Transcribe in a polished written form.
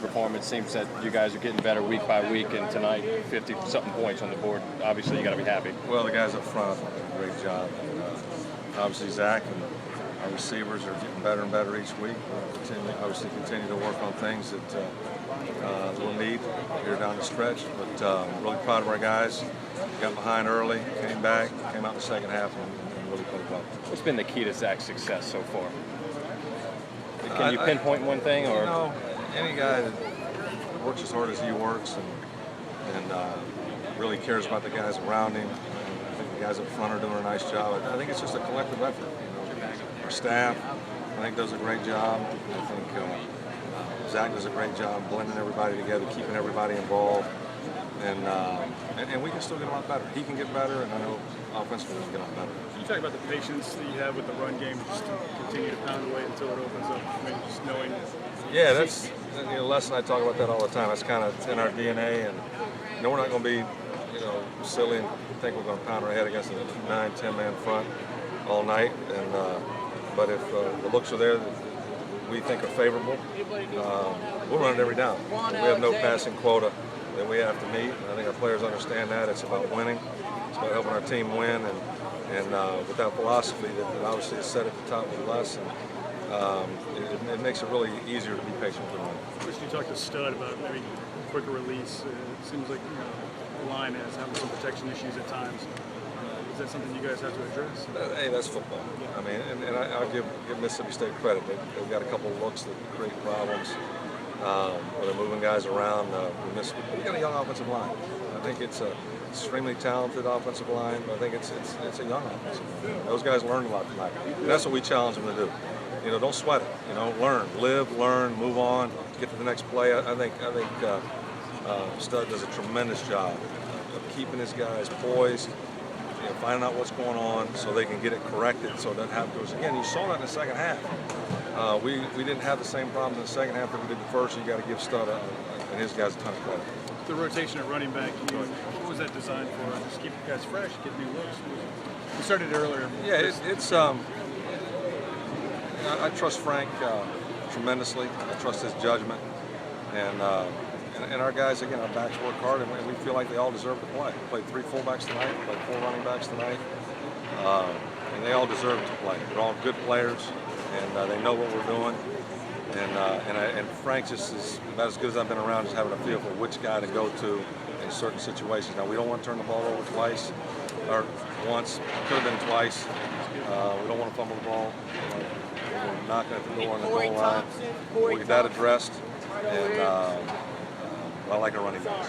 performance. Seems that you guys are getting better week by week, and tonight 50-something points on the board. Obviously, you got to be happy. Well, the guys up front did a great job. And, obviously, Zach and our receivers are getting better and better each week. We'll continue to work on things that we'll need here down the stretch. But really proud of our guys. Got behind early, came back, came out in the second half, and really played well. What's been the key to Zach's success so far? Can you pinpoint one thing, or any guy that works as hard as he works and really cares about the guys around him. I think the guys up front are doing a nice job. I think it's just a collective effort. Our staff, I think, does a great job. I think Zach does a great job blending everybody together, keeping everybody involved, and we can still get a lot better. He can get better, and I know offensively we can get a lot better. Can you talk about the patience that you have with the run game, just to continue to pound away until it opens up? I mean, just knowing. Yeah, that's Les and I talk about that all the time. That's kind of in our DNA, and we're not going to be silly and think we're going to pound our head against a 9-10 man front all night. And but if the looks are there that we think are favorable, we'll run it every down. We have no passing quota that we have to meet. I think our players understand that. It's about winning. It's about helping our team win, and with that philosophy that obviously is set at the top with Les, and it makes it really easier to be patient with the run. First, you talked to Stud about maybe quicker release. It seems like the line is having some protection issues at times. Is that something you guys have to address? Hey, that's football. I mean, and I'll give Mississippi State credit. They've got a couple of looks that create problems. Where they're moving guys around. We got a young offensive line. I think it's a extremely talented offensive line, but I think it's a young offensive line. Those guys learned a lot tonight. And that's what we challenge them to do. Don't sweat it. Learn, live, learn, move on, get to the next play. I think Stud does a tremendous job of keeping his guys poised, finding out what's going on so they can get it corrected so it doesn't happen to us again. You saw that in the second half. We didn't have the same problems in the second half that we did the first. You got to give Stud and his guys a ton of credit. The rotation at running back, what was that designed for? Just keep the guys fresh, get new looks. You started earlier. Yeah, it's I trust Frank tremendously. I trust his judgment, and our guys, again, our backs work hard, and we feel like they all deserve to play. We played 3 fullbacks tonight, we played 4 running backs tonight, and they all deserve to play. They're all good players, and they know what we're doing. And Frank just is about as good as I've been around, just having a feel for which guy to go to in certain situations. Now, we don't want to turn the ball over twice, or once. Could have been twice. We don't want to fumble the ball. We're knocking at the door on the goal line. We'll get that addressed, and I like our running backs.